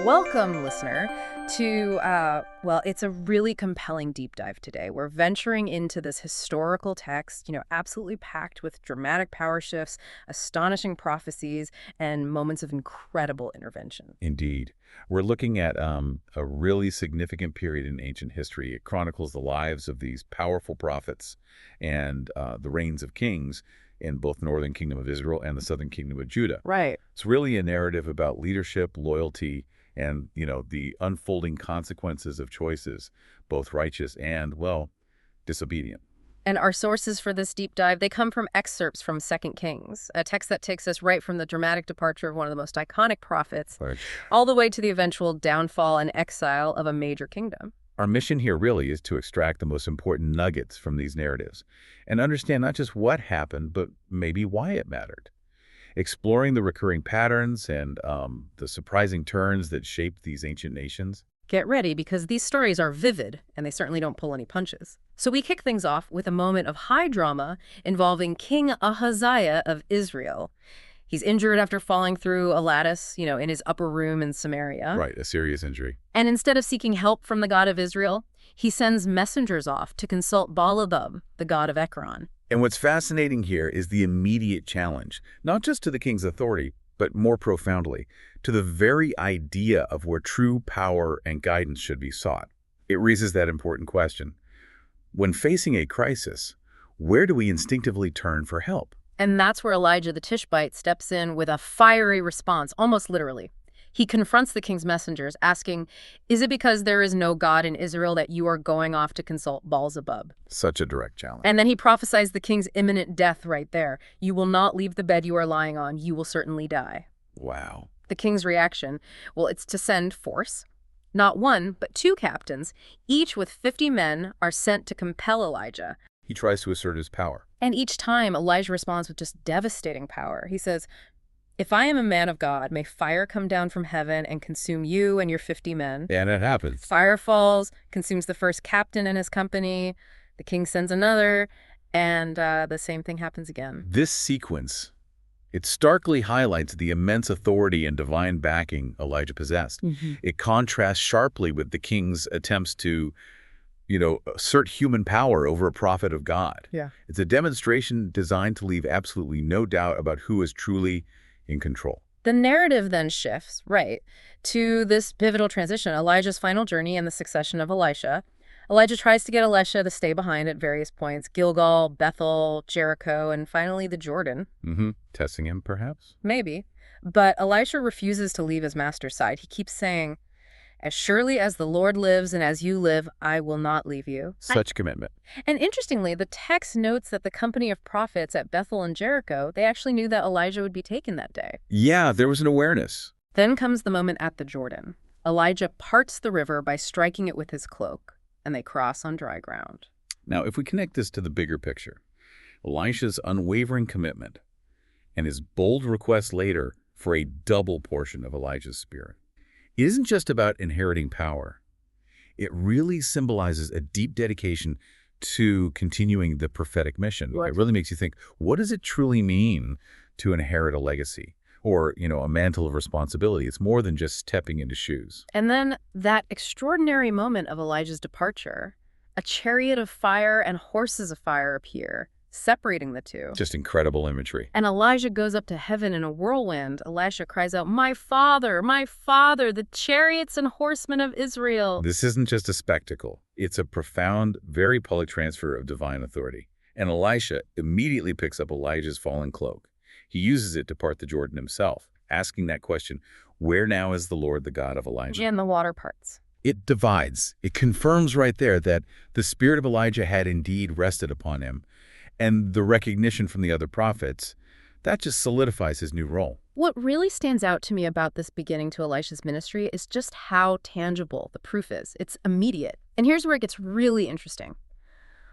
Welcome, listener, to, it's a really compelling deep dive today. We're venturing into this historical text, absolutely packed with dramatic power shifts, astonishing prophecies, and moments of incredible intervention. Indeed. We're looking at a really significant period in ancient history. It chronicles the lives of these powerful prophets and the reigns of kings in both the northern kingdom of Israel and the southern kingdom of Judah. Right. It's really a narrative about leadership, loyalty, and, the unfolding consequences of choices, both righteous and, disobedient. And our sources for this deep dive, they come from excerpts from 2 Kings, a text that takes us right from the dramatic departure of one of the most iconic prophets, Right. all the way to the eventual downfall and exile of a major kingdom. Our mission here really is to extract the most important nuggets from these narratives and understand not just what happened, but maybe why it mattered. Exploring the recurring patterns and the surprising turns that shaped these ancient nations. Get ready, because these stories are vivid, and they certainly don't pull any punches. So we kick things off with a moment of high drama involving King Ahaziah of Israel. He's injured after falling through a lattice, in his upper room in Samaria. Right, a serious injury. And instead of seeking help from the God of Israel, he sends messengers off to consult Baal-zebub, the god of Ekron. And what's fascinating here is the immediate challenge, not just to the king's authority, but more profoundly, to the very idea of where true power and guidance should be sought. It raises that important question. When facing a crisis, where do we instinctively turn for help? And that's where Elijah the Tishbite steps in with a fiery response, almost literally. He confronts the king's messengers, asking, "Is it because there is no God in Israel that you are going off to consult Baal-zebub?" Such a direct challenge. And then he prophesies the king's imminent death right there. "You will not leave the bed you are lying on. You will certainly die." Wow. The king's reaction, it's to send force. Not one, but 2 captains, each with 50 men, are sent to compel Elijah. He tries to assert his power. And each time, Elijah responds with just devastating power. He says, "If I am a man of God, may fire come down from heaven and consume you and your 50 men." And it happens. Fire falls, consumes the first captain and his company. The king sends another, and the same thing happens again. This sequence, it starkly highlights the immense authority and divine backing Elijah possessed. It contrasts sharply with the king's attempts to, assert human power over a prophet of God. Yeah. It's a demonstration designed to leave absolutely no doubt about who is truly in control. The narrative then shifts, right, to this pivotal transition, Elijah's final journey and the succession of Elisha. Elijah tries to get Elisha to stay behind at various points: Gilgal, Bethel, Jericho, and finally the Jordan. Testing him, perhaps? Maybe. But Elisha refuses to leave his master's side. He keeps saying, "As surely as the Lord lives and as you live, I will not leave you." Such commitment. And interestingly, the text notes that the company of prophets at Bethel and Jericho, they actually knew that Elijah would be taken that day. Yeah, there was an awareness. Then comes the moment at the Jordan. Elijah parts the river by striking it with his cloak, and they cross on dry ground. Now, if we connect this to the bigger picture, Elisha's unwavering commitment and his bold request later for a double portion of Elijah's spirit, it isn't just about inheriting power. It really symbolizes a deep dedication to continuing the prophetic mission. Right. It really makes you think, what does it truly mean to inherit a legacy or, a mantle of responsibility? It's more than just stepping into shoes. And then that extraordinary moment of Elijah's departure, a chariot of fire and horses of fire appear, separating the two. Just incredible imagery. And Elijah goes up to heaven in a whirlwind. Elisha cries out, my father, the chariots and horsemen of Israel." This isn't just a spectacle. It's a profound, very public transfer of divine authority. And Elisha immediately picks up Elijah's fallen cloak. He uses it to part the Jordan himself, asking that question, where now is the Lord, the God of Elijah? And the water parts. It divides. It confirms right there that the spirit of Elijah had indeed rested upon him. And the recognition from the other prophets, that just solidifies his new role. What really stands out to me about this beginning to Elisha's ministry is just how tangible the proof is. It's immediate. And here's where it gets really interesting.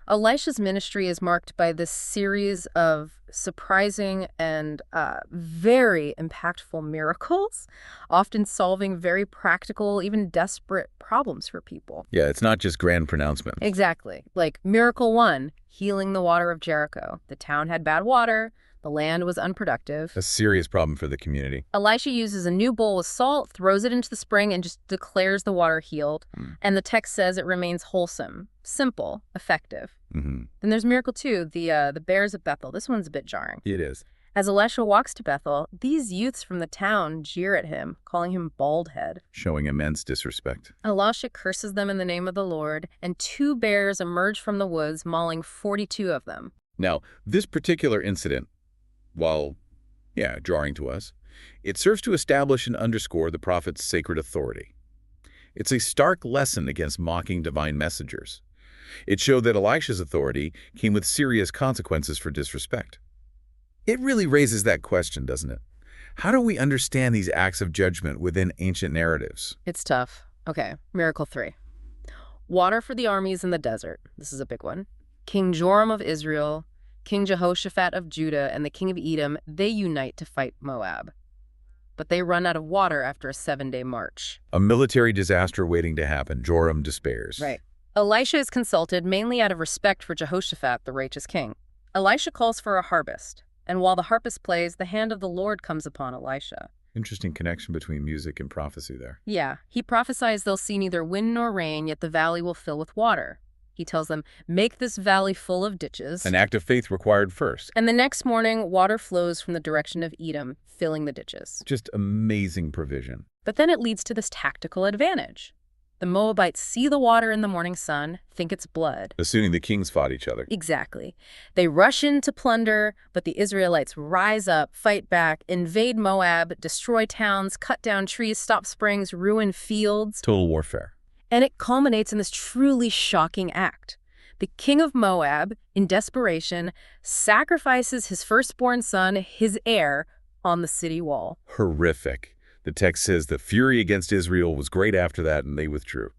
Elisha's ministry is marked by this series of surprising and very impactful miracles, often solving very practical, even desperate problems for people. Yeah, it's not just grand pronouncements. Exactly. Like Miracle 1, healing the water of Jericho. The town had bad water. The land was unproductive. A serious problem for the community. Elisha uses a new bowl with salt, throws it into the spring, and just declares the water healed. And the text says it remains wholesome, simple, effective. Then there's miracle 2, the bears of Bethel. This one's a bit jarring. It is. As Elisha walks to Bethel, these youths from the town jeer at him, calling him bald head. Showing immense disrespect. Elisha curses them in the name of the Lord, and 2 bears emerge from the woods, mauling 42 of them. Now, this particular incident, while, jarring to us, it serves to establish and underscore the prophet's sacred authority. It's a stark lesson against mocking divine messengers. It showed that Elisha's authority came with serious consequences for disrespect. It really raises that question, doesn't it? How do we understand these acts of judgment within ancient narratives? It's tough. Okay, miracle 3. Water for the armies in the desert. This is a big one. King Joram of Israel, King Jehoshaphat of Judah, and the king of Edom, they unite to fight Moab. But they run out of water after a 7-day march. A military disaster waiting to happen. Joram despairs. Right. Elisha is consulted mainly out of respect for Jehoshaphat, the righteous king. Elisha calls for a harvest. And while the harpist plays, the hand of the Lord comes upon Elisha. Interesting connection between music and prophecy there. Yeah, he prophesies they'll see neither wind nor rain, yet the valley will fill with water. He tells them, make this valley full of ditches. An act of faith required first. And the next morning, water flows from the direction of Edom, filling the ditches. Just amazing provision. But then it leads to this tactical advantage. The Moabites see the water in the morning sun, think it's blood. Assuming the kings fought each other. Exactly. They rush in to plunder, but the Israelites rise up, fight back, invade Moab, destroy towns, cut down trees, stop springs, ruin fields. Total warfare. And it culminates in this truly shocking act. The king of Moab, in desperation, sacrifices his firstborn son, his heir, on the city wall. Horrific. The text says the fury against Israel was great after that, and they withdrew.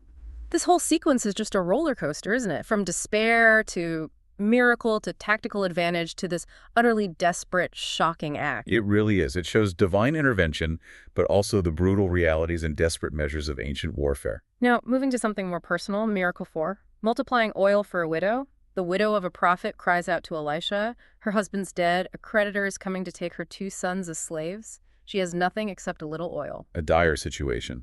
This whole sequence is just a roller coaster, isn't it? From despair to miracle to tactical advantage to this utterly desperate, shocking act. It really is. It shows divine intervention, but also the brutal realities and desperate measures of ancient warfare. Now, moving to something more personal, miracle 4. Multiplying oil for a widow. The widow of a prophet cries out to Elisha. Her husband's dead. A creditor is coming to take her 2 sons as slaves. She has nothing except a little oil. A dire situation.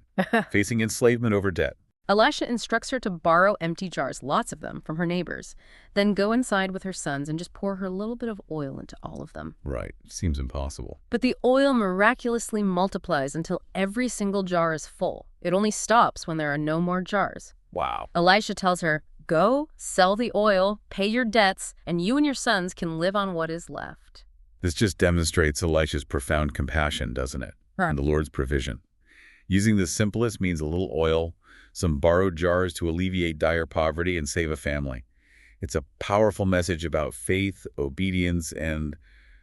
Facing enslavement over debt. Elisha instructs her to borrow empty jars, lots of them, from her neighbors. Then go inside with her sons and just pour her a little bit of oil into all of them. Right. Seems impossible. But the oil miraculously multiplies until every single jar is full. It only stops when there are no more jars. Wow. Elisha tells her, go, sell the oil, pay your debts, and you and your sons can live on what is left. This just demonstrates Elisha's profound compassion, doesn't it? Right. And the Lord's provision. Using the simplest means a little oil, some borrowed jars to alleviate dire poverty and save a family. It's a powerful message about faith, obedience, and,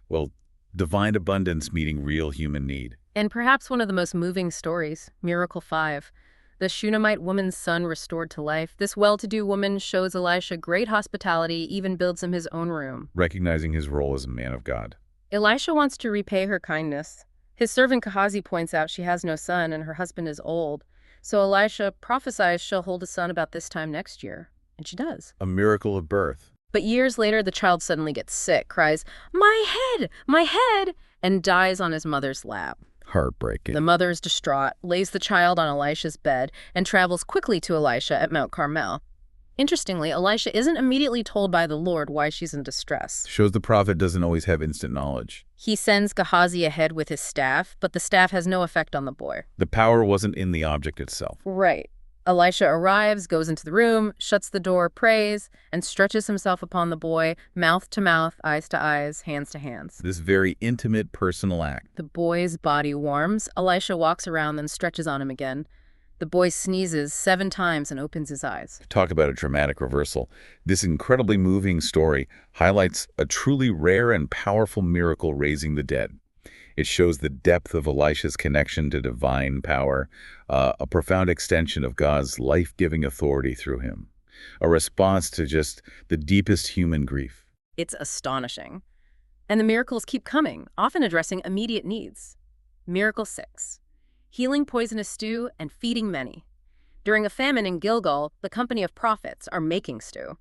well, divine abundance meeting real human need. And perhaps one of the most moving stories, Miracle 5. The Shunammite woman's son restored to life. This well-to-do woman shows Elisha great hospitality, even builds him his own room. Recognizing his role as a man of God. Elisha wants to repay her kindness. His servant Gehazi points out she has no son and her husband is old. So Elisha prophesies she'll hold a son about this time next year. And she does. A miracle of birth. But years later, the child suddenly gets sick, cries, my head, and dies on his mother's lap. Heartbreaking. The mother is distraught, lays the child on Elisha's bed, and travels quickly to Elisha at Mount Carmel. Interestingly, Elisha isn't immediately told by the Lord why she's in distress. Shows the prophet doesn't always have instant knowledge. He sends Gehazi ahead with his staff, but the staff has no effect on the boy. The power wasn't in the object itself. Right. Elisha arrives, goes into the room, shuts the door, prays, and stretches himself upon the boy, mouth to mouth, eyes to eyes, hands to hands. This very intimate, personal act. The boy's body warms. Elisha walks around, then stretches on him again. The boy sneezes 7 times and opens his eyes. Talk about a dramatic reversal. This incredibly moving story highlights a truly rare and powerful miracle raising the dead. It shows the depth of Elisha's connection to divine power, a profound extension of God's life-giving authority through him, a response to just the deepest human grief. It's astonishing. And the miracles keep coming, often addressing immediate needs. Miracle 6. Healing poisonous stew and feeding many. During a famine in Gilgal, the company of prophets are making stew.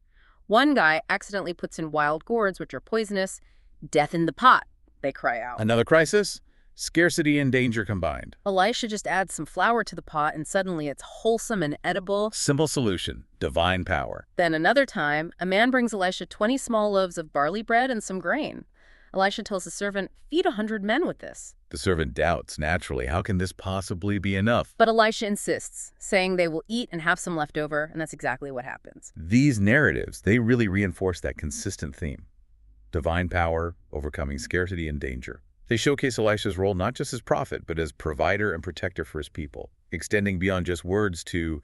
One guy accidentally puts in wild gourds, which are poisonous. Death in the pot. they cry out. Another crisis? Scarcity and danger combined. Elisha just adds some flour to the pot and suddenly it's wholesome and edible. Simple solution. Divine power. Then another time, a man brings Elisha 20 small loaves of barley bread and some grain. Elisha tells the servant, feed 100 men with this. The servant doubts, naturally, how can this possibly be enough? But Elisha insists, saying they will eat and have some left over, and that's exactly what happens. These narratives, they really reinforce that consistent theme. Divine power, overcoming scarcity and danger. They showcase Elisha's role not just as prophet, but as provider and protector for his people, extending beyond just words to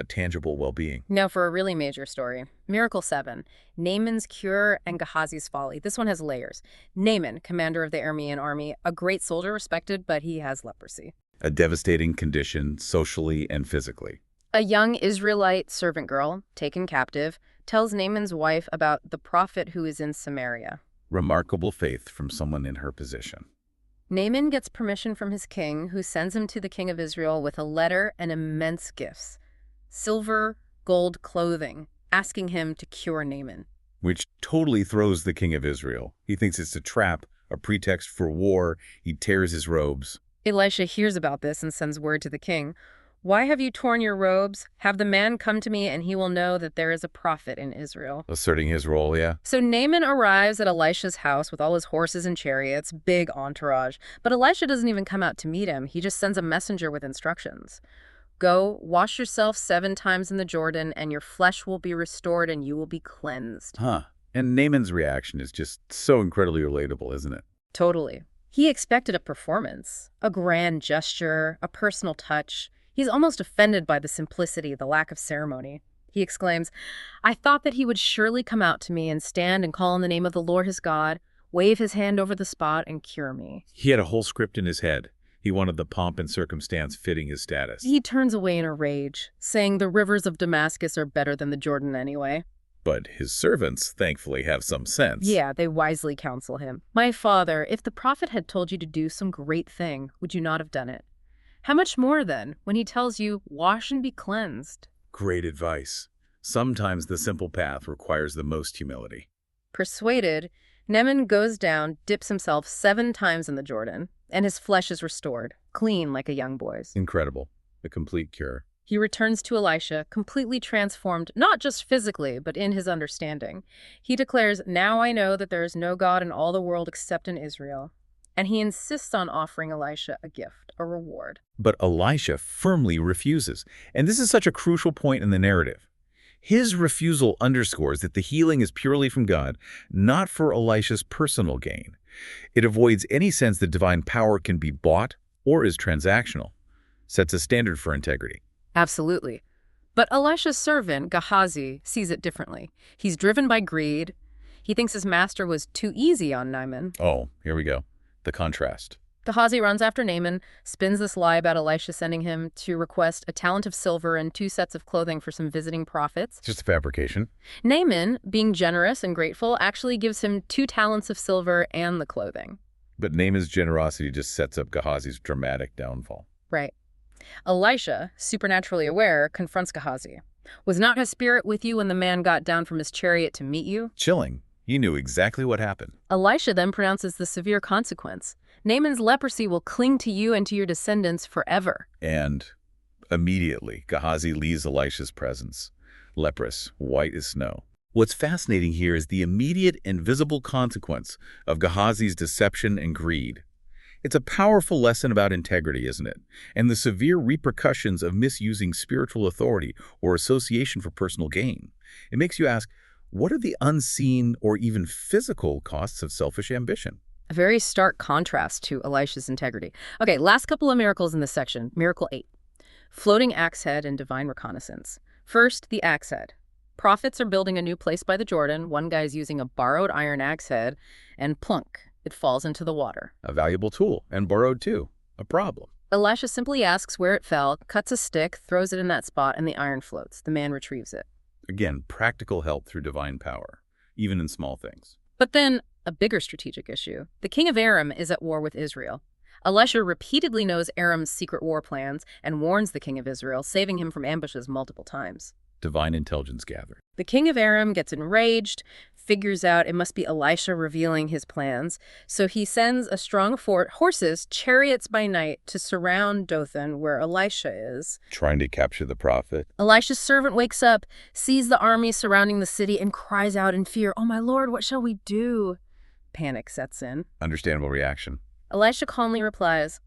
tangible well-being. Now for a really major story. Miracle 7. Naaman's cure and Gehazi's folly. This one has layers. Naaman, commander of the Aramean army, a great soldier, respected, but he has leprosy. A devastating condition, socially and physically. A young Israelite servant girl, taken captive, tells Naaman's wife about the prophet who is in Samaria. Remarkable faith from someone in her position. Naaman gets permission from his king, who sends him to the king of Israel with a letter and immense gifts. Silver, gold clothing, asking him to cure Naaman. Which totally throws the king of Israel. He thinks it's a trap, a pretext for war. He tears his robes. Elisha hears about this and sends word to the king. Why have you torn your robes? Have the man come to me, and he will know that there is a prophet in Israel. Asserting his role, yeah. So Naaman arrives at Elisha's house with all his horses and chariots, big entourage. But Elisha doesn't even come out to meet him. He just sends a messenger with instructions. Go, wash yourself 7 times in the Jordan, and your flesh will be restored, and you will be cleansed. And Naaman's reaction is just so incredibly relatable, isn't it? Totally. He expected a performance, a grand gesture, a personal touch. He's almost offended by the simplicity, the lack of ceremony. He exclaims, I thought that he would surely come out to me and stand and call on the name of the Lord his God, wave his hand over the spot, and cure me. He had a whole script in his head. He wanted the pomp and circumstance fitting his status. He turns away in a rage, saying the rivers of Damascus are better than the Jordan anyway. But his servants, thankfully, have some sense. Yeah, they wisely counsel him. My father, if the prophet had told you to do some great thing, would you not have done it? How much more, then, when he tells you, wash and be cleansed? Great advice. Sometimes the simple path requires the most humility. Persuaded, Naaman goes down, dips himself 7 times in the Jordan, and his flesh is restored, clean like a young boy's. Incredible. A complete cure. He returns to Elisha, completely transformed, not just physically, but in his understanding. He declares, now I know that there is no God in all the world except in Israel. And he insists on offering Elisha a gift, a reward. But Elisha firmly refuses. And this is such a crucial point in the narrative. His refusal underscores that the healing is purely from God, not for Elisha's personal gain. It avoids any sense that divine power can be bought or is transactional. Sets a standard for integrity. Absolutely. But Elisha's servant, Gehazi, sees it differently. He's driven by greed. He thinks his master was too easy on Naaman. Oh, here we go. The contrast. Gehazi runs after Naaman, spins this lie about Elisha sending him to request a talent of silver and 2 sets of clothing for some visiting prophets. Just a fabrication. Naaman, being generous and grateful, actually gives him 2 talents of silver and the clothing. But Naaman's generosity just sets up Gehazi's dramatic downfall. Right. Elisha, supernaturally aware, confronts Gehazi. Was not his spirit with you when the man got down from his chariot to meet you? Chilling. He knew exactly what happened. Elisha then pronounces the severe consequence. Naaman's leprosy will cling to you and to your descendants forever. And immediately, Gehazi leaves Elisha's presence, leprous, white as snow. What's fascinating here is the immediate and visible consequence of Gehazi's deception and greed. It's a powerful lesson about integrity, isn't it? And the severe repercussions of misusing spiritual authority or association for personal gain. It makes you ask, what are the unseen or even physical costs of selfish ambition? A very stark contrast to Elisha's integrity. Okay, last couple of miracles in this section. Miracle 8. Floating axe head and divine reconnaissance. First, the axe head. Prophets are building a new place by the Jordan. One guy's using a borrowed iron axe head, and plunk, it falls into the water. A valuable tool, and borrowed too. A problem. Elisha simply asks where it fell, cuts a stick, throws it in that spot, and the iron floats. The man retrieves it. Again, practical help through divine power, even in small things. But then, a bigger strategic issue. The king of Aram is at war with Israel. Elisha repeatedly knows Aram's secret war plans and warns the king of Israel, saving him from ambushes multiple times. divine intelligence gathered. The king of Aram gets enraged, figures out it must be Elisha revealing his plans, so he sends a strong horses, chariots by night, to surround Dothan, where Elisha is. Trying to capture the prophet. Elisha's servant wakes up, sees the army surrounding the city, and cries out in fear, "Oh, my lord, what shall we do?" Panic sets in. Understandable reaction. Elisha calmly replies,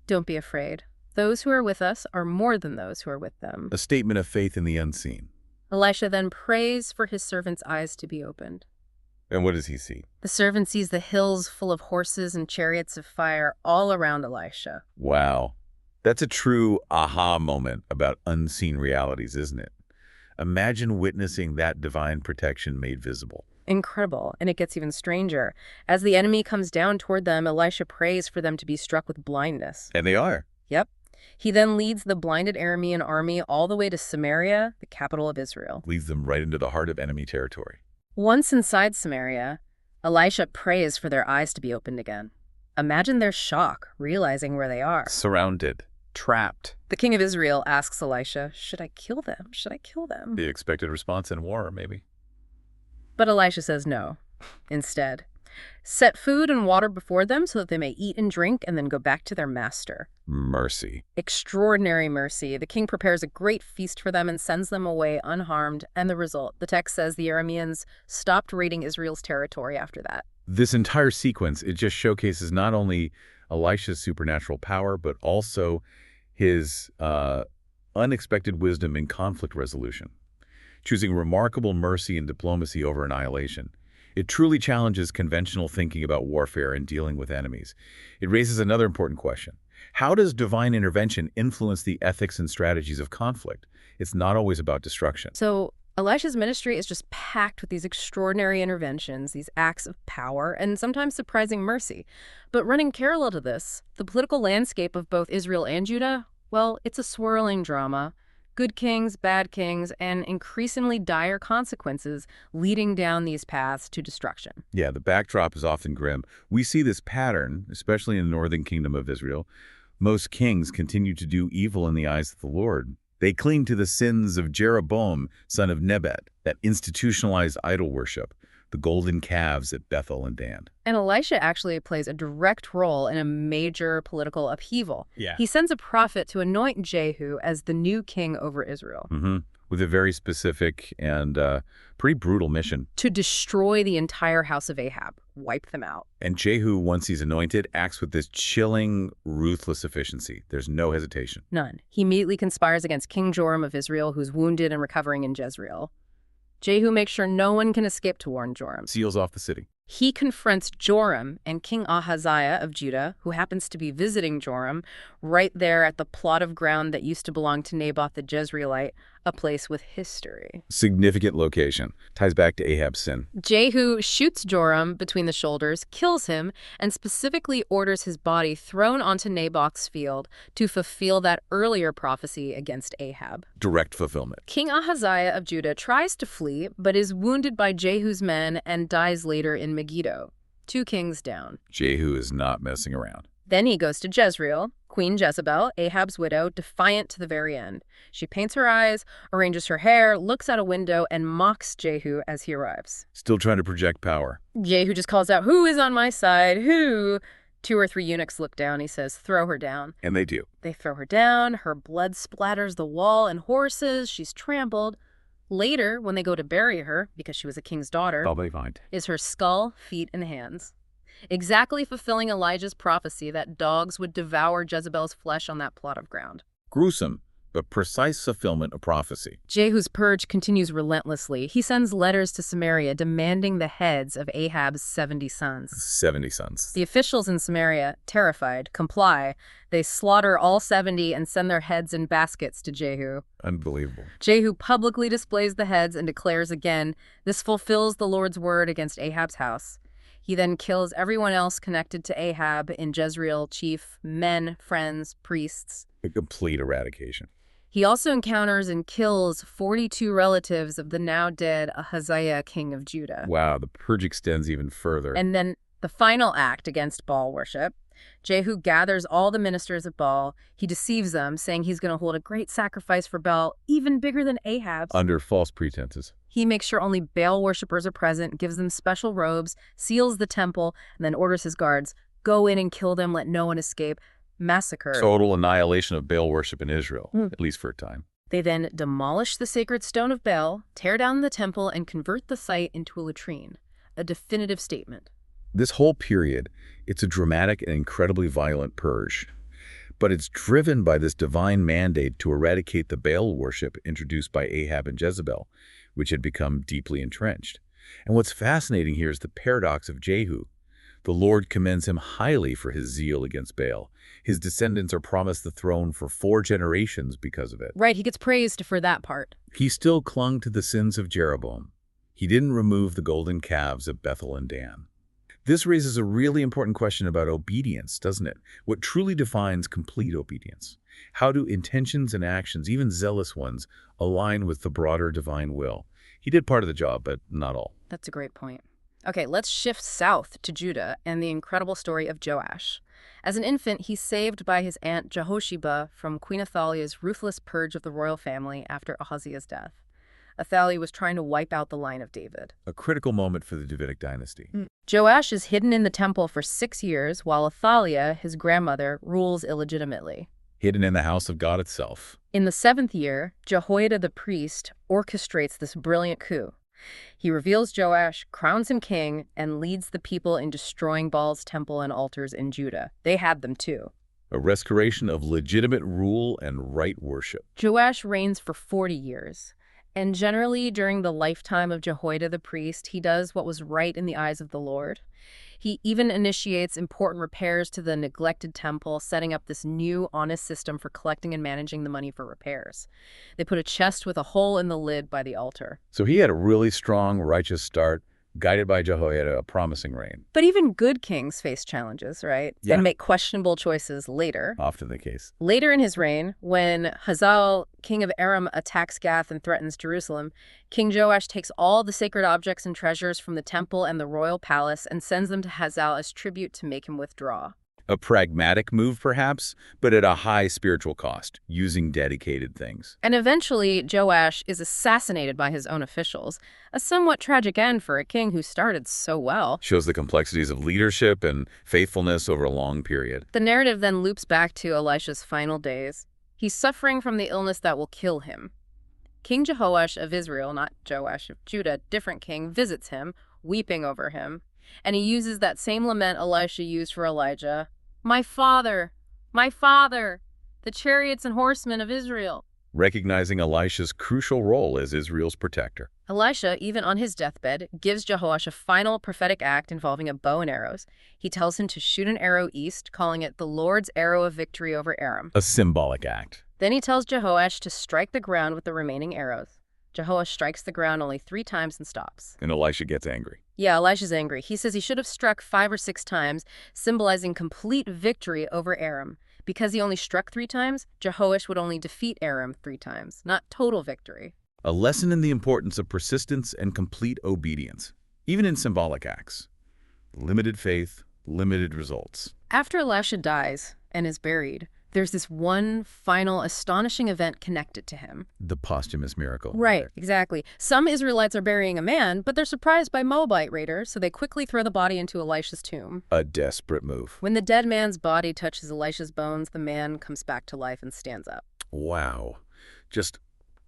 "Don't be afraid. Those who are with us are more than those who are with them." A statement of faith in the unseen. Elisha then prays for his servant's eyes to be opened. And what does he see? The servant sees the hills full of horses and chariots of fire all around Elisha. Wow. That's a true aha moment about unseen realities, isn't it? Imagine witnessing that divine protection made visible. Incredible, and it gets even stranger. As the enemy comes down toward them, Elisha prays for them to be struck with blindness. And they are. Yep. He then leads the blinded Aramean army all the way to Samaria, the capital of Israel. Leads them right into the heart of enemy territory. Once inside Samaria, Elisha prays for their eyes to be opened again. Imagine their shock, realizing where they are. Surrounded. Trapped. The king of Israel asks Elisha, "Should I kill them? Should I kill them?" The expected response in war, maybe. But Elisha says no. Instead, set food and water before them so that they may eat and drink and then go back to their master. Mercy. Extraordinary mercy. The king prepares a great feast for them and sends them away unharmed. And the result, the text says the Arameans stopped raiding Israel's territory after that. This entire sequence, it just showcases not only Elisha's supernatural power, but also his unexpected wisdom in conflict resolution, choosing remarkable mercy and diplomacy over annihilation. It truly challenges conventional thinking about warfare and dealing with enemies. It raises another important question. How does divine intervention influence the ethics and strategies of conflict? It's not always about destruction. So Elisha's ministry is just packed with these extraordinary interventions, these acts of power, and sometimes surprising mercy. But running parallel to this, the political landscape of both Israel and Judah, well, it's a swirling drama. Good kings, bad kings, and increasingly dire consequences leading down these paths to destruction. Yeah, the backdrop is often grim. We see this pattern, especially in the northern kingdom of Israel. Most kings continue to do evil in the eyes of the Lord. They cling to the sins of Jeroboam, son of Nebat, that institutionalized idol worship, the golden calves at Bethel and Dan. And Elisha actually plays a direct role in a major political upheaval. Yeah. He sends a prophet to anoint Jehu as the new king over Israel. With a very specific and pretty brutal mission. To destroy the entire house of Ahab, wipe them out. And Jehu, once he's anointed, acts with this chilling, ruthless efficiency. There's no hesitation. None. He immediately conspires against King Joram of Israel, who's wounded and recovering in Jezreel. Jehu makes sure no one can escape to warn Joram. Seals off the city. He confronts Joram and King Ahaziah of Judah, who happens to be visiting Joram, right there at the plot of ground that used to belong to Naboth the Jezreelite, a place with history. Significant location. Ties back to Ahab's sin. Jehu shoots Joram between the shoulders, kills him, and specifically orders his body thrown onto Naboth's field to fulfill that earlier prophecy against Ahab. Direct fulfillment. King Ahaziah of Judah tries to flee, but is wounded by Jehu's men and dies later in Megiddo. 2 kings down. Jehu is not messing around. Then he goes to Jezreel, Queen Jezebel, Ahab's widow, defiant to the very end. She paints her eyes, arranges her hair, looks out a window, and mocks Jehu as he arrives. Still trying to project power. Jehu just calls out, "Who is on my side? Who?" 2 or 3 eunuchs look down. He says, "Throw her down." And they do. They throw her down. Her blood splatters the wall and horses. She's trampled. Later, when they go to bury her, because she was a king's daughter, All they find is her skull, feet, and hands. Exactly fulfilling Elijah's prophecy that dogs would devour Jezebel's flesh on that plot of ground. gruesome, but precise fulfillment of prophecy. Jehu's purge continues relentlessly. He sends letters to Samaria demanding the heads of Ahab's 70 sons. 70 sons. The officials in Samaria, terrified, comply. They slaughter all 70 and send their heads in baskets to Jehu. Unbelievable. Jehu publicly displays the heads and declares again, "This fulfills the Lord's word against Ahab's house." He then kills everyone else connected to Ahab in Jezreel, chief, men, friends, priests. A complete eradication. He also encounters and kills 42 relatives of the now dead Ahaziah, king of Judah. Wow, the purge extends even further. And then the final act against Baal worship. Jehu gathers all the ministers of Baal. He deceives them, saying he's going to hold a great sacrifice for Baal, even bigger than Ahab's. Under false pretenses. He makes sure only Baal worshippers are present, gives them special robes, seals the temple, and then orders his guards, go in and kill them, let no one escape. Massacre. Total annihilation of Baal worship in Israel, at least for a time. They then demolish the sacred stone of Baal, tear down the temple, and convert the site into a latrine. A definitive statement. This whole period, it's a dramatic and incredibly violent purge. But it's driven by this divine mandate to eradicate the Baal worship introduced by Ahab and Jezebel, which had become deeply entrenched. And what's fascinating here is the paradox of Jehu. The Lord commends him highly for his zeal against Baal. His descendants are promised the throne for 4 generations because of it. Right, he gets praised for that part. He still clung to the sins of Jeroboam. He didn't remove the golden calves of Bethel and Dan. This raises a really important question about obedience, doesn't it? What truly defines complete obedience? How do intentions and actions, even zealous ones, align with the broader divine will? He did part of the job, but not all. That's a great point. Okay, let's shift south to Judah and the incredible story of Joash. As an infant, he's saved by his aunt Jehosheba from Queen Athaliah's ruthless purge of the royal family after Ahaziah's death. Athaliah was trying to wipe out the line of David. A critical moment for the Davidic dynasty. Joash is hidden in the temple for 6 years, while Athaliah, his grandmother, rules illegitimately. Hidden in the house of God itself. In the 7th year, Jehoiada the priest orchestrates this brilliant coup. He reveals Joash, crowns him king, and leads the people in destroying Baal's temple and altars in Judah. They had them too. A restoration of legitimate rule and right worship. Joash reigns for 40 years. And generally, during the lifetime of Jehoiada the priest, he does what was right in the eyes of the Lord. He even initiates important repairs to the neglected temple, setting up this new, honest system for collecting and managing the money for repairs. They put a chest with a hole in the lid by the altar. So he had a really strong, righteous start, guided by Jehoiada, a promising reign. But even good kings face challenges, right? Yeah. And make questionable choices later. Often the case. Later in his reign, when Hazael, king of Aram, attacks Gath and threatens Jerusalem, King Joash takes all the sacred objects and treasures from the temple and the royal palace and sends them to Hazael as tribute to make him withdraw. A pragmatic move, perhaps, but at a high spiritual cost, using dedicated things. And eventually, Joash is assassinated by his own officials, a somewhat tragic end for a king who started so well. Shows the complexities of leadership and faithfulness over a long period. The narrative then loops back to Elisha's final days. He's suffering from the illness that will kill him. King Jehoash of Israel, not Joash of Judah, different king, visits him, weeping over him. And he uses that same lament Elisha used for Elijah. My father, the chariots and horsemen of Israel. Recognizing Elisha's crucial role as Israel's protector. Elisha, even on his deathbed, gives Jehoash a final prophetic act involving a bow and arrows. He tells him to shoot an arrow east, calling it the Lord's arrow of victory over Aram. A symbolic act. Then he tells Jehoash to strike the ground with the remaining arrows. Jehoash strikes the ground only 3 times and stops. And Elisha gets angry. Yeah, Elisha's angry. He says he should have struck 5 or 6 times, symbolizing complete victory over Aram. Because he only struck 3 times, Jehoash would only defeat Aram 3 times, not total victory. A lesson in the importance of persistence and complete obedience, even in symbolic acts. Limited faith, limited results. After Elisha dies and is buried, there's this one final astonishing event connected to him. The posthumous miracle. Right, exactly. Some Israelites are burying a man, but they're surprised by Moabite raiders, so they quickly throw the body into Elisha's tomb. A desperate move. When the dead man's body touches Elisha's bones, the man comes back to life and stands up. Wow. Just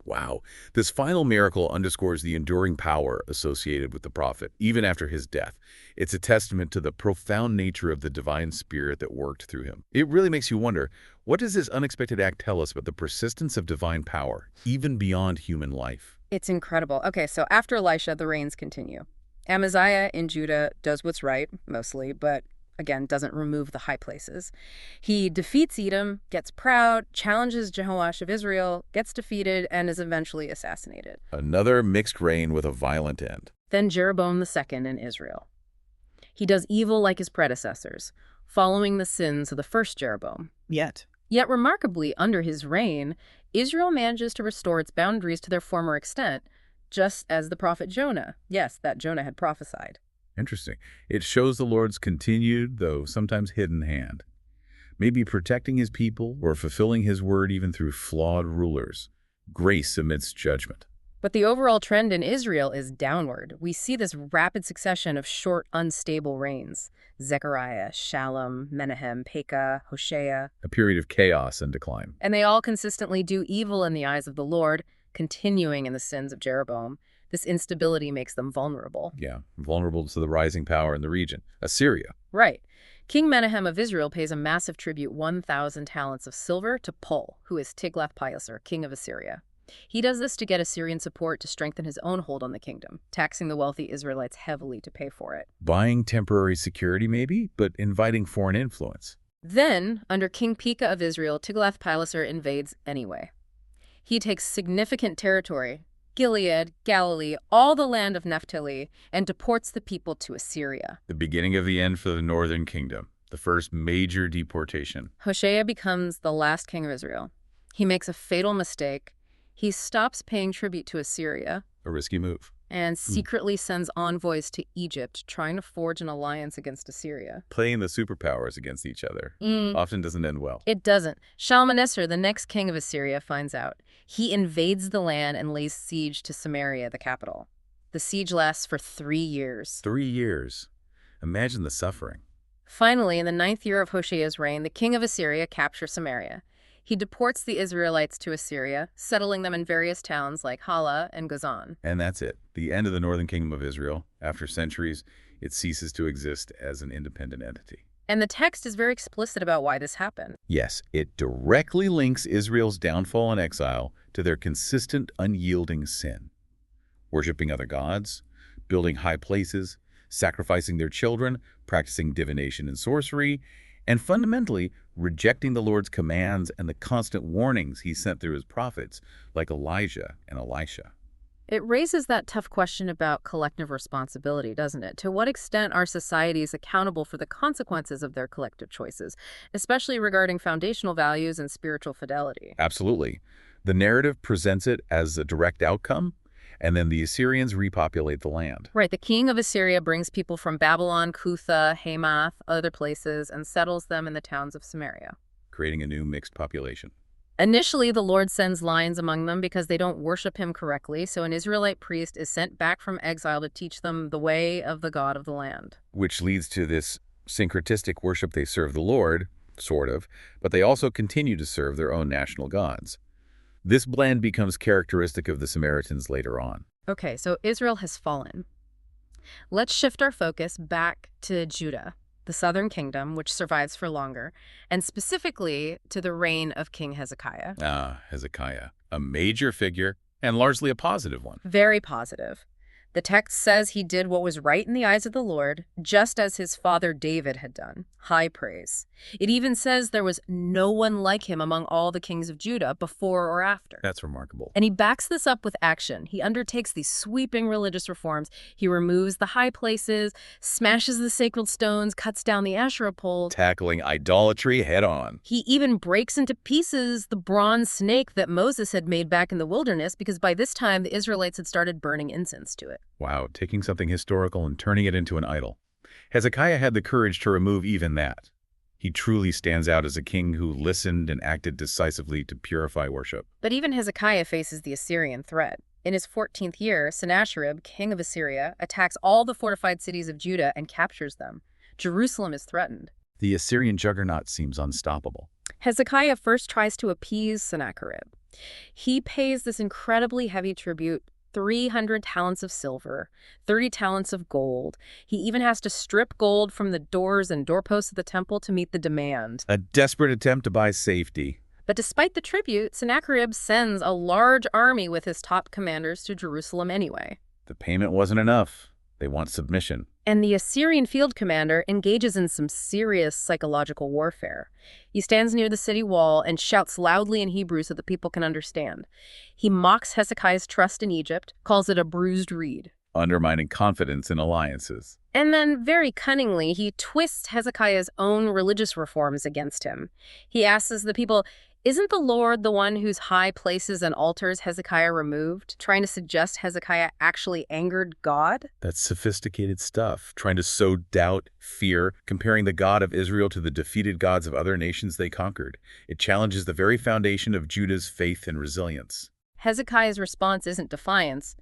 wow. This final miracle underscores the enduring power associated with the prophet, even after his death. It's a testament to the profound nature of the divine spirit that worked through him. It really makes you wonder, what does this unexpected act tell us about the persistence of divine power, even beyond human life? It's incredible. Okay, so after Elisha, the reigns continue. Amaziah in Judah does what's right, mostly, but again, doesn't remove the high places. He defeats Edom, gets proud, challenges Jehoash of Israel, gets defeated, and is eventually assassinated. Another mixed reign with a violent end. Then Jeroboam II in Israel. He does evil like his predecessors, following the sins of the first Jeroboam. Yet remarkably, under his reign, Israel manages to restore its boundaries to their former extent, just as the prophet Jonah, yes, that Jonah had prophesied. Interesting. It shows the Lord's continued, though sometimes hidden hand, maybe protecting his people or fulfilling his word even through flawed rulers. Grace amidst judgment. But the overall trend in Israel is downward. We see this rapid succession of short, unstable reigns. Zechariah, Shallum, Menahem, Pekah, Hoshea. A period of chaos and decline. And they all consistently do evil in the eyes of the Lord, continuing in the sins of Jeroboam. This instability makes them vulnerable. Yeah, vulnerable to the rising power in the region. Assyria. Right. King Menahem of Israel pays a massive tribute, 1,000 talents of silver, to Pul, who is Tiglath-Pileser, king of Assyria. He does this to get Assyrian support to strengthen his own hold on the kingdom, taxing the wealthy Israelites heavily to pay for it. Buying temporary security, maybe, but inviting foreign influence. Then, under King Pekah of Israel, Tiglath-Pileser invades anyway. He takes significant territory, Gilead, Galilee, all the land of Naphtali, and deports the people to Assyria. The beginning of the end for the northern kingdom. The first major deportation. Hoshea becomes the last king of Israel. He makes a fatal mistake. He stops paying tribute to Assyria. A risky move. And secretly sends envoys to Egypt, trying to forge an alliance against Assyria. Playing the superpowers against each other often doesn't end well. It doesn't. Shalmaneser, the next king of Assyria, finds out. He invades the land and lays siege to Samaria, the capital. The siege lasts for 3 years. 3 years. Imagine the suffering. Finally, in the 9th year of Hoshea's reign, the king of Assyria captures Samaria. He deports the Israelites to Assyria, settling them in various towns like Hala and Gozan. And that's it. The end of the northern kingdom of Israel. After centuries, it ceases to exist as an independent entity. And the text is very explicit about why this happened. Yes, it directly links Israel's downfall and exile to their consistent, unyielding sin. Worshipping other gods, building high places, sacrificing their children, practicing divination and sorcery, and fundamentally rejecting the Lord's commands and the constant warnings he sent through his prophets, like Elijah and Elisha. It raises that tough question about collective responsibility, doesn't it? To what extent are societies accountable for the consequences of their collective choices, especially regarding foundational values and spiritual fidelity? Absolutely. The narrative presents it as a direct outcome, and then the Assyrians repopulate the land. Right. The king of Assyria brings people from Babylon, Cutha, Hamath, other places, and settles them in the towns of Samaria, Creating a new mixed population. Initially, the Lord sends lions among them because they don't worship him correctly, so an Israelite priest is sent back from exile to teach them the way of the God of the land. Which leads to this syncretistic worship. They serve the Lord, sort of, but they also continue to serve their own national gods. This blend becomes characteristic of the Samaritans later on. Okay, so Israel has fallen. Let's shift our focus back to Judah, the southern kingdom, which survives for longer, and specifically to the reign of King Hezekiah. Hezekiah, a major figure and largely a positive one. Very positive. The text says he did what was right in the eyes of the Lord, just as his father David had done. High praise. It even says there was no one like him among all the kings of Judah before or after. That's remarkable. And he backs this up with action. He undertakes these sweeping religious reforms. He removes the high places, smashes the sacred stones, cuts down the Asherah pole. Tackling idolatry head on. He even breaks into pieces the bronze snake that Moses had made back in the wilderness, because by this time the Israelites had started burning incense to it. Wow, taking something historical and turning it into an idol. Hezekiah had the courage to remove even that. He truly stands out as a king who listened and acted decisively to purify worship. But even Hezekiah faces the Assyrian threat. In his 14th year, Sennacherib, king of Assyria, attacks all the fortified cities of Judah and captures them. Jerusalem is threatened. The Assyrian juggernaut seems unstoppable. Hezekiah first tries to appease Sennacherib. He pays this incredibly heavy tribute, 300 talents of silver, 30 talents of gold. He even has to strip gold from the doors and doorposts of the temple to meet the demand. A desperate attempt to buy safety. But despite the tribute, Sennacherib sends a large army with his top commanders to Jerusalem anyway. The payment wasn't enough. They want submission. And the Assyrian field commander engages in some serious psychological warfare. He stands near the city wall and shouts loudly in Hebrew so that people can understand. He mocks Hezekiah's trust in Egypt, calls it a bruised reed. undermining confidence in alliances. And then, very cunningly, he twists Hezekiah's own religious reforms against him. He asks the people, "Isn't the Lord the one whose high places and altars Hezekiah removed?" Trying to suggest Hezekiah actually angered God. That's sophisticated stuff, trying to sow doubt, fear, comparing the God of Israel to the defeated gods of other nations they conquered. It challenges the very foundation of Judah's faith and resilience. Hezekiah's response isn't defiance,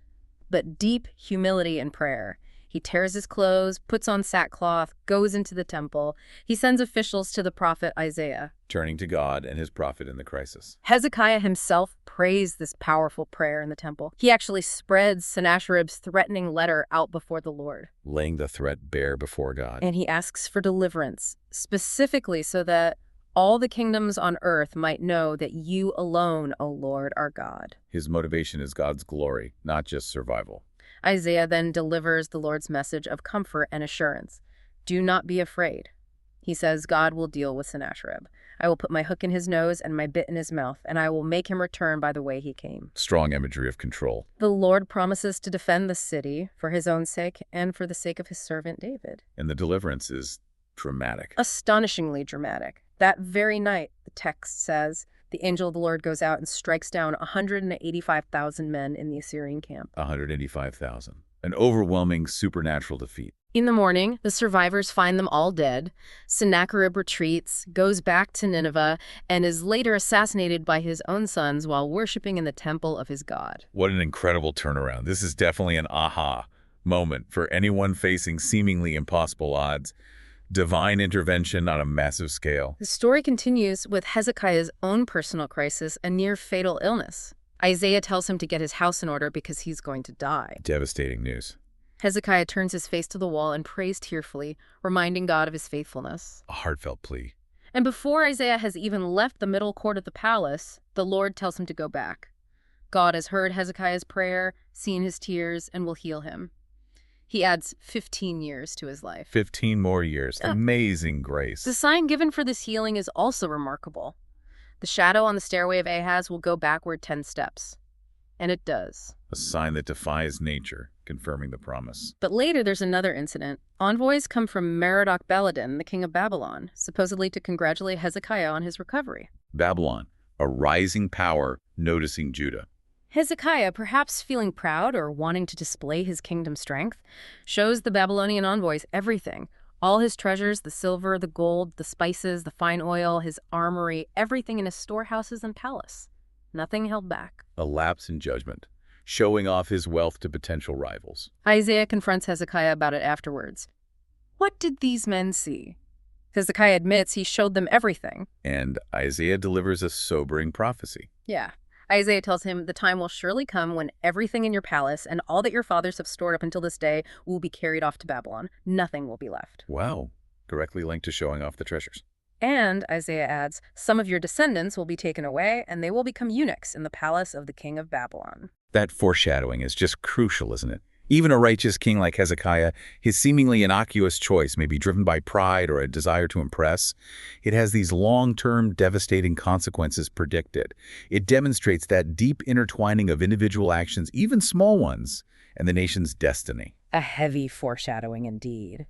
but deep humility and prayer. He tears his clothes, puts on sackcloth, goes into the temple. He sends officials to the prophet Isaiah, Turning to God and his prophet in the crisis. Hezekiah himself prays this powerful prayer in the temple. He actually spreads Sennacherib's threatening letter out before the Lord. Laying the threat bare before God. And he asks for deliverance, specifically so that all the kingdoms on earth might know that you alone, O Lord, are God. His motivation is God's glory, not just survival. Isaiah then delivers the Lord's message of comfort and assurance. Do not be afraid. He says, God will deal with Sennacherib. I will put my hook in his nose and my bit in his mouth, and I will make him return by the way he came. Strong imagery of control. The Lord promises to defend the city for his own sake and for the sake of his servant David. And the deliverance is dramatic. Astonishingly dramatic. That very night, the text says, the angel of the Lord goes out and strikes down 185,000 men in the Assyrian camp. 185,000. An overwhelming supernatural defeat. In the morning, the survivors find them all dead. Sennacherib retreats, goes back to Nineveh, and is later assassinated by his own sons while worshiping in the temple of his god. What an incredible turnaround. This is definitely an aha moment for anyone facing seemingly impossible odds. Divine intervention on a massive scale. The story continues with Hezekiah's own personal crisis, a near-fatal illness. Isaiah tells him to get his house in order because he's going to die. Devastating news. Hezekiah turns his face to the wall and prays tearfully, reminding God of his faithfulness. A heartfelt plea. And before Isaiah has even left the middle court of the palace, the Lord tells him to go back. God has heard Hezekiah's prayer, seen his tears, and will heal him. He adds 15 years to his life. 15 more years. Amazing grace. The sign given for this healing is also remarkable. The shadow on the stairway of Ahaz will go backward 10 steps. And it does. A sign that defies nature, confirming the promise. But later there's another incident. Envoys come from Merodach-Baladan, the king of Babylon, supposedly to congratulate Hezekiah on his recovery. Babylon, a rising power noticing Judah. Hezekiah, perhaps feeling proud or wanting to display his kingdom's strength, shows the Babylonian envoys everything. All his treasures, the silver, the gold, the spices, the fine oil, his armory, everything in his storehouses and palace. Nothing held back. A lapse in judgment, showing off his wealth to potential rivals. Isaiah confronts Hezekiah about it afterwards. What did these men see? Hezekiah admits he showed them everything. And Isaiah delivers a sobering prophecy. Yeah. Isaiah tells him, the time will surely come when everything in your palace and all that your fathers have stored up until this day will be carried off to Babylon. Nothing will be left. Wow. Directly linked to showing off the treasures. And, Isaiah adds, some of your descendants will be taken away, and they will become eunuchs in the palace of the king of Babylon. That foreshadowing is just crucial, isn't it? Even a righteous king like Hezekiah, his seemingly innocuous choice may be driven by pride or a desire to impress. It has these long-term devastating consequences predicted. It demonstrates that deep intertwining of individual actions, even small ones, and the nation's destiny. A heavy foreshadowing indeed.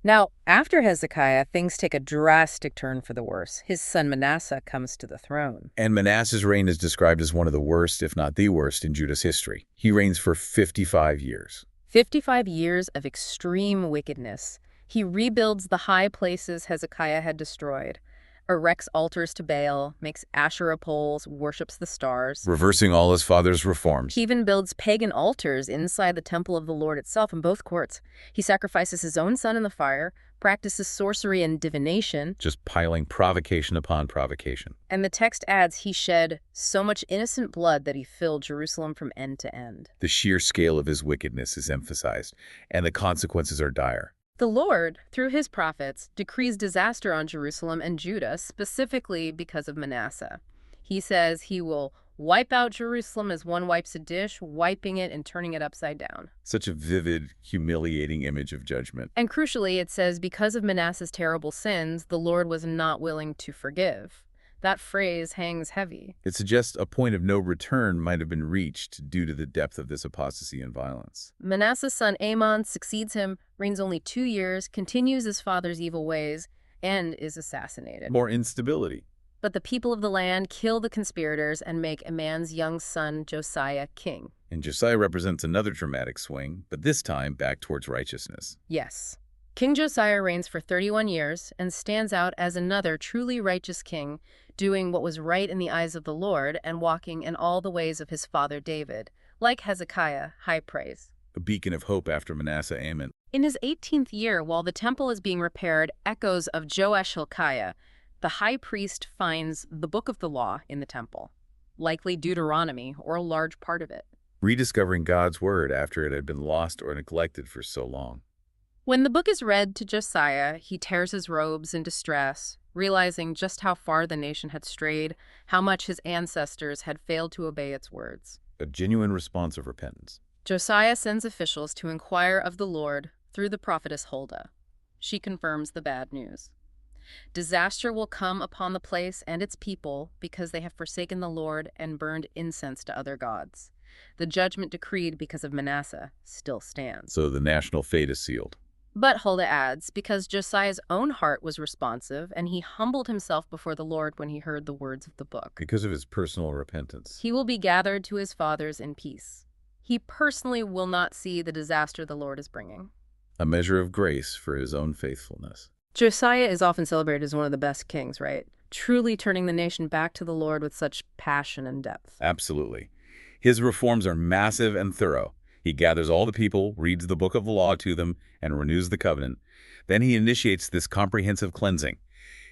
Now, after Hezekiah, things take a drastic turn for the worse. His son Manasseh comes to the throne. And Manasseh's reign is described as one of the worst, if not the worst, in Judah's history. He reigns for 55 years. 55 years of extreme wickedness. He rebuilds the high places Hezekiah had destroyed, erects altars to Baal, makes Asherah poles, worships the stars. Reversing all his father's reforms. He even builds pagan altars inside the temple of the Lord itself in both courts. He sacrifices his own son in the fire, practices sorcery and divination. Just piling provocation upon provocation. And the text adds he shed so much innocent blood that he filled Jerusalem from end to end. The sheer scale of his wickedness is emphasized, and the consequences are dire. The Lord, through his prophets, decrees disaster on Jerusalem and Judah, specifically because of Manasseh. He says he will wipe out Jerusalem as one wipes a dish, wiping it and turning it upside down. Such a vivid, humiliating image of judgment. And crucially, it says because of Manasseh's terrible sins, the Lord was not willing to forgive. That phrase hangs heavy. It suggests a point of no return might have been reached due to the depth of this apostasy and violence. Manasseh's son Amon succeeds him, reigns only 2 years, continues his father's evil ways, and is assassinated. More instability. But the people of the land kill the conspirators and make Amon's young son Josiah king. And Josiah represents another dramatic swing, but this time back towards righteousness. Yes. King Josiah reigns for 31 years and stands out as another truly righteous king, doing what was right in the eyes of the Lord and walking in all the ways of his father David. Like Hezekiah, high praise. A beacon of hope after Manasseh Amon. In his 18th year, while the temple is being repaired, echoes of Joash Hilkiah, the high priest, finds the book of the law in the temple, likely Deuteronomy or a large part of it. Rediscovering God's word after it had been lost or neglected for so long. When the book is read to Josiah, he tears his robes in distress, realizing just how far the nation had strayed, how much his ancestors had failed to obey its words. A genuine response of repentance. Josiah sends officials to inquire of the Lord through the prophetess Huldah. She confirms the bad news. Disaster will come upon the place and its people because they have forsaken the Lord and burned incense to other gods. The judgment decreed because of Manasseh still stands. So the national fate is sealed. But Huldah adds, because Josiah's own heart was responsive and he humbled himself before the Lord when he heard the words of the book. Because of his personal repentance. He will be gathered to his fathers in peace. He personally will not see the disaster the Lord is bringing. A measure of grace for his own faithfulness. Josiah is often celebrated as one of the best kings, right? Truly turning the nation back to the Lord with such passion and depth. Absolutely. His reforms are massive and thorough. He gathers all the people, reads the book of the law to them, and renews the covenant. Then he initiates this comprehensive cleansing.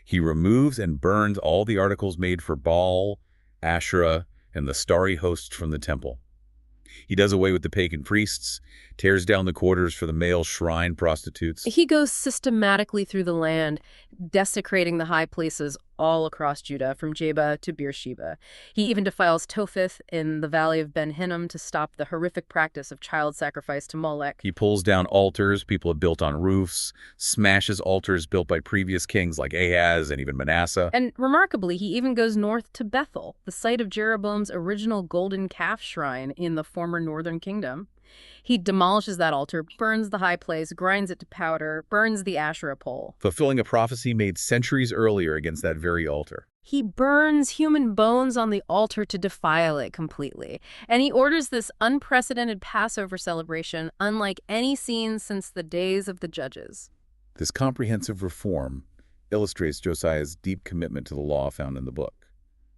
He removes and burns all the articles made for Baal, Asherah, and the starry hosts from the temple. He does away with the pagan priests, tears down the quarters for the male shrine prostitutes. He goes systematically through the land, desecrating the high places all across Judah, from Jeba to Beersheba. He even defiles Topheth in the valley of Ben Hinnom to stop the horrific practice of child sacrifice to Molech. He pulls down altars people had built on roofs, smashes altars built by previous kings like Ahaz and even Manasseh. And remarkably, he even goes north to Bethel, the site of Jeroboam's original golden calf shrine in the former northern kingdom. He demolishes that altar, burns the high place, grinds it to powder, burns the Asherah pole. Fulfilling a prophecy made centuries earlier against that very altar. He burns human bones on the altar to defile it completely. And he orders this unprecedented Passover celebration, unlike any seen since the days of the judges. This comprehensive reform illustrates Josiah's deep commitment to the law found in the book.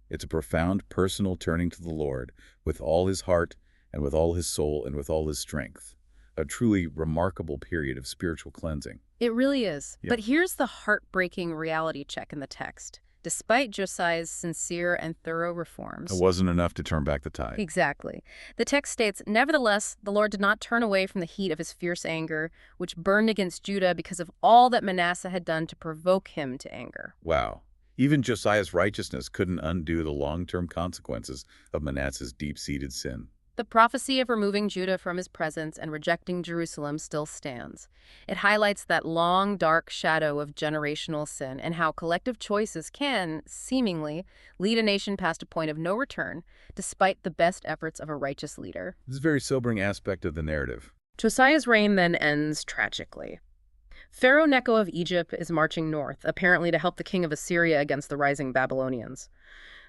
It's a profound personal turning to the Lord with all his heart and with all his soul and with all his strength. A truly remarkable period of spiritual cleansing. It really is. Yeah. But here's the heartbreaking reality check in the text. Despite Josiah's sincere and thorough reforms, It wasn't enough to turn back the tide. Exactly. The text states, "Nevertheless, the Lord did not turn away from the heat of his fierce anger, which burned against Judah because of all that Manasseh had done to provoke him to anger." Wow. Even Josiah's righteousness couldn't undo the long-term consequences of Manasseh's deep-seated sin. The prophecy of removing Judah from his presence and rejecting Jerusalem still stands. It highlights that long, dark shadow of generational sin and how collective choices can, seemingly, lead a nation past a point of no return, despite the best efforts of a righteous leader. This is a very sobering aspect of the narrative. Josiah's reign then ends tragically. Pharaoh Necho of Egypt is marching north, apparently to help the king of Assyria against the rising Babylonians.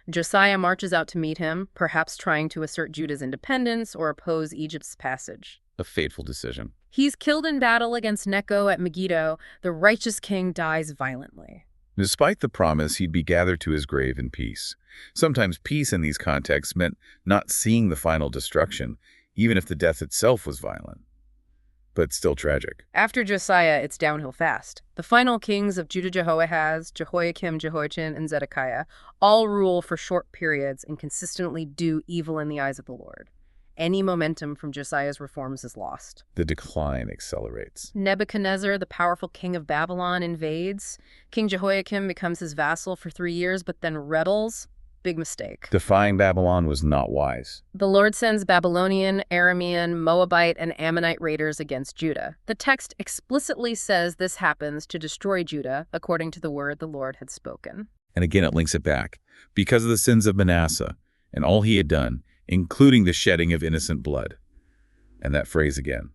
Josiah marches out to meet him, perhaps trying to assert Judah's independence or oppose Egypt's passage. A fateful decision. He's killed in battle against Necho at Megiddo. The righteous king dies violently. Despite the promise he'd be gathered to his grave in peace. Sometimes peace in these contexts meant not seeing the final destruction, even if the death itself was violent. But still tragic. After Josiah, it's downhill fast. The final kings of Judah, Jehoahaz, Jehoiakim, Jehoiachin, and Zedekiah, all rule for short periods and consistently do evil in the eyes of the Lord. Any momentum from Josiah's reforms is lost. The decline accelerates. Nebuchadnezzar, the powerful king of Babylon, invades. King Jehoiakim becomes his vassal for 3 years, but then rebels. Big mistake. Defying Babylon was not wise. The Lord sends Babylonian, Aramean, Moabite, and Ammonite raiders against Judah. The text explicitly says this happens to destroy Judah, according to the word the Lord had spoken. And again, it links it back. Because of the sins of Manasseh and all he had done, including the shedding of innocent blood. And that phrase again.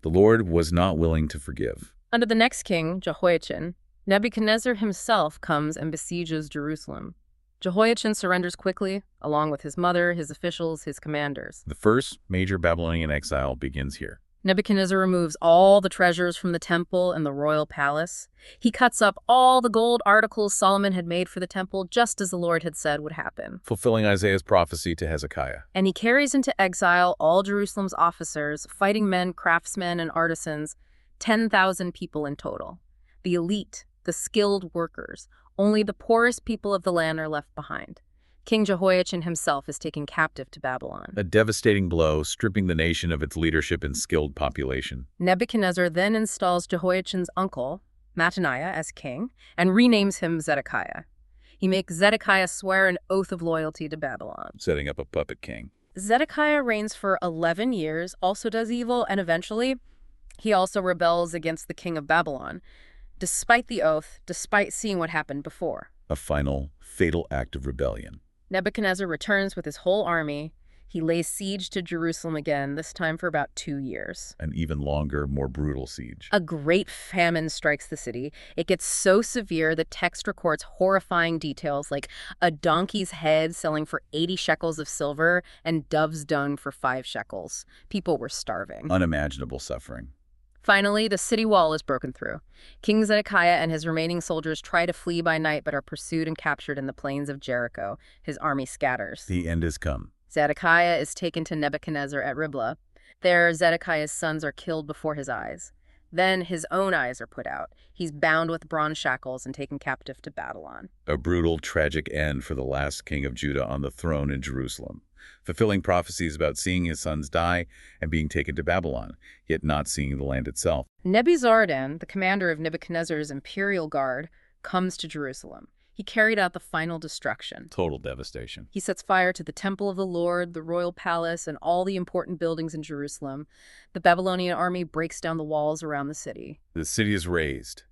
The Lord was not willing to forgive. Under the next king, Jehoiachin, Nebuchadnezzar himself comes and besieges Jerusalem. Jehoiachin surrenders quickly, along with his mother, his officials, his commanders. The first major Babylonian exile begins here. Nebuchadnezzar removes all the treasures from the temple and the royal palace. He cuts up all the gold articles Solomon had made for the temple, just as the Lord had said would happen. Fulfilling Isaiah's prophecy to Hezekiah. And he carries into exile all Jerusalem's officers, fighting men, craftsmen, and artisans, 10,000 people in total. The elite, the skilled workers, only the poorest people of the land are left behind. King Jehoiachin himself is taken captive to Babylon. A devastating blow, stripping the nation of its leadership and skilled population. Nebuchadnezzar then installs Jehoiachin's uncle, Mattaniah, as king, and renames him Zedekiah. He makes Zedekiah swear an oath of loyalty to Babylon. Setting up a puppet king. Zedekiah reigns for 11 years, also does evil, and eventually he also rebels against the king of Babylon, despite the oath, despite seeing what happened before. A final, fatal act of rebellion. Nebuchadnezzar returns with his whole army. He lays siege to Jerusalem again, this time for about 2 years. An even longer, more brutal siege. A great famine strikes the city. It gets so severe the text records horrifying details like a donkey's head selling for 80 shekels of silver and dove's dung for 5 shekels. People were starving. Unimaginable suffering. Finally, the city wall is broken through. King Zedekiah and his remaining soldiers try to flee by night but are pursued and captured in the plains of Jericho. His army scatters. The end has come. Zedekiah is taken to Nebuchadnezzar at Riblah. There, Zedekiah's sons are killed before his eyes. Then his own eyes are put out. He's bound with bronze shackles and taken captive to Babylon. A brutal, tragic end for the last king of Judah on the throne in Jerusalem, fulfilling prophecies about seeing his sons die and being taken to Babylon, yet not seeing the land itself. Nebuzaradan, the commander of Nebuchadnezzar's imperial guard, comes to Jerusalem. He carried out the final destruction. Total devastation. He sets fire to the temple of the Lord, the royal palace, and all the important buildings in Jerusalem. The Babylonian army breaks down the walls around the city. The city is razed.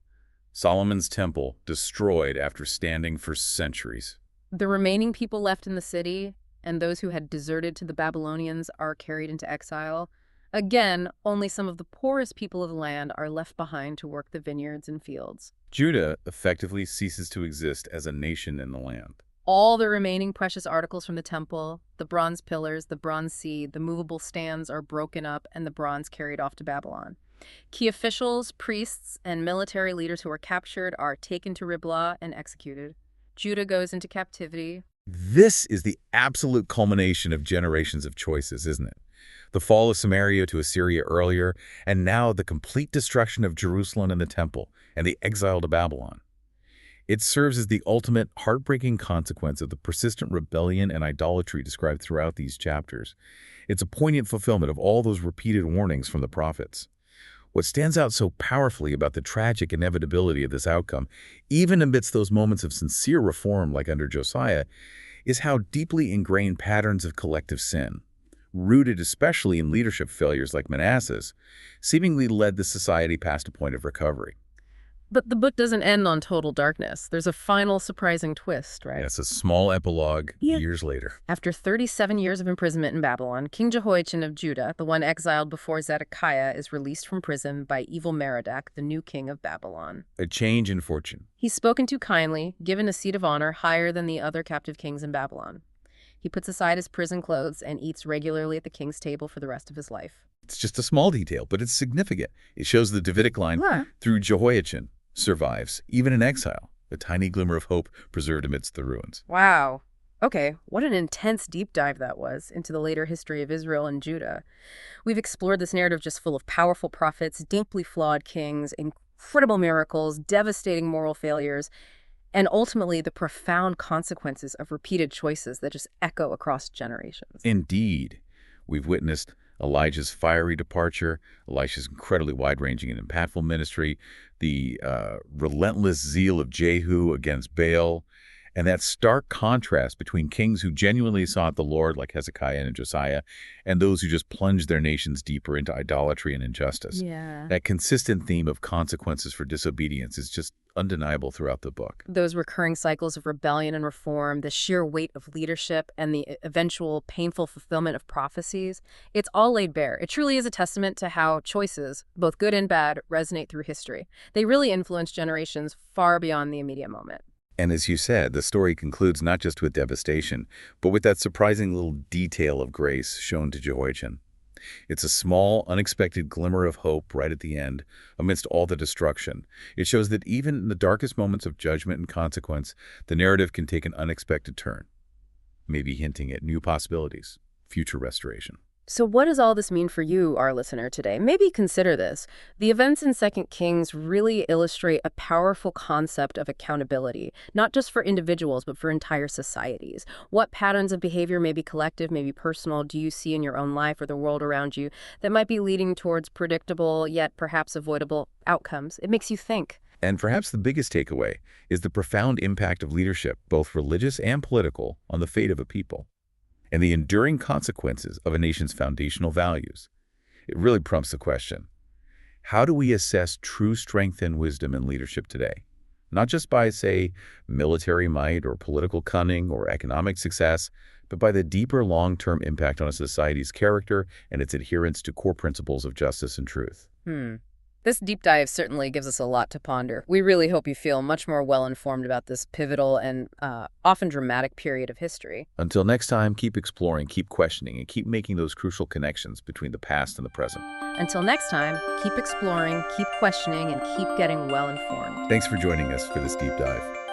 Solomon's temple destroyed after standing for centuries. The remaining people left in the city, and those who had deserted to the Babylonians, are carried into exile. Again, only some of the poorest people of the land are left behind to work the vineyards and fields. Judah effectively ceases to exist as a nation in the land. All the remaining precious articles from the temple, the bronze pillars, the bronze sea, the movable stands are broken up and the bronze carried off to Babylon. Key officials, priests, and military leaders who were captured are taken to Riblah and executed. Judah goes into captivity. This is the absolute culmination of generations of choices, isn't it? The fall of Samaria to Assyria earlier, and now the complete destruction of Jerusalem and the temple, and the exile to Babylon. It serves as the ultimate heartbreaking consequence of the persistent rebellion and idolatry described throughout these chapters. It's a poignant fulfillment of all those repeated warnings from the prophets. What stands out so powerfully about the tragic inevitability of this outcome, even amidst those moments of sincere reform like under Josiah, is how deeply ingrained patterns of collective sin, rooted especially in leadership failures like Manasseh's, seemingly led the society past a point of recovery. But the book doesn't end on total darkness. There's a final surprising twist, right? It's a small epilogue years later. After 37 years of imprisonment in Babylon, King Jehoiachin of Judah, the one exiled before Zedekiah, is released from prison by evil Merodach, the new king of Babylon. A change in fortune. He's spoken to kindly, given a seat of honor higher than the other captive kings in Babylon. He puts aside his prison clothes and eats regularly at the king's table for the rest of his life. It's just a small detail, but it's significant. It shows the Davidic line through Jehoiachin survives, even in exile, a tiny glimmer of hope preserved amidst the ruins. Wow. Okay, what an intense deep dive that was into the later history of Israel and Judah. We've explored this narrative just full of powerful prophets, deeply flawed kings, incredible miracles, devastating moral failures, and ultimately the profound consequences of repeated choices that just echo across generations. Indeed. We've witnessed Elijah's fiery departure, Elisha's incredibly wide-ranging and impactful ministry, the relentless zeal of Jehu against Baal, and that stark contrast between kings who genuinely sought the Lord, like Hezekiah and Josiah, and those who just plunged their nations deeper into idolatry and injustice. Yeah. That consistent theme of consequences for disobedience is just undeniable throughout the book. Those recurring cycles of rebellion and reform, the sheer weight of leadership, and the eventual painful fulfillment of prophecies, it's all laid bare. It truly is a testament to how choices, both good and bad, resonate through history. They really influence generations far beyond the immediate moment. And as you said, the story concludes not just with devastation, but with that surprising little detail of grace shown to Jehoiachin. It's a small, unexpected glimmer of hope right at the end, amidst all the destruction. It shows that even in the darkest moments of judgment and consequence, the narrative can take an unexpected turn, maybe hinting at new possibilities, future restoration. So what does all this mean for you, our listener, today? Maybe consider this. The events in 2 Kings really illustrate a powerful concept of accountability, not just for individuals, but for entire societies. What patterns of behavior, maybe collective, maybe personal, do you see in your own life or the world around you that might be leading towards predictable, yet perhaps avoidable outcomes? It makes you think. And perhaps the biggest takeaway is the profound impact of leadership, both religious and political, on the fate of a people, and the enduring consequences of a nation's foundational values. It really prompts the question, how do we assess true strength and wisdom in leadership today? Not just by, say, military might or political cunning or economic success, but by the deeper long-term impact on a society's character and its adherence to core principles of justice and truth. This deep dive certainly gives us a lot to ponder. We really hope you feel much more well-informed about this pivotal and often dramatic period of history. Until next time, keep exploring, keep questioning, and keep making those crucial connections between the past and the present. Until next time, keep exploring, keep questioning, and keep getting well-informed. Thanks for joining us for this deep dive.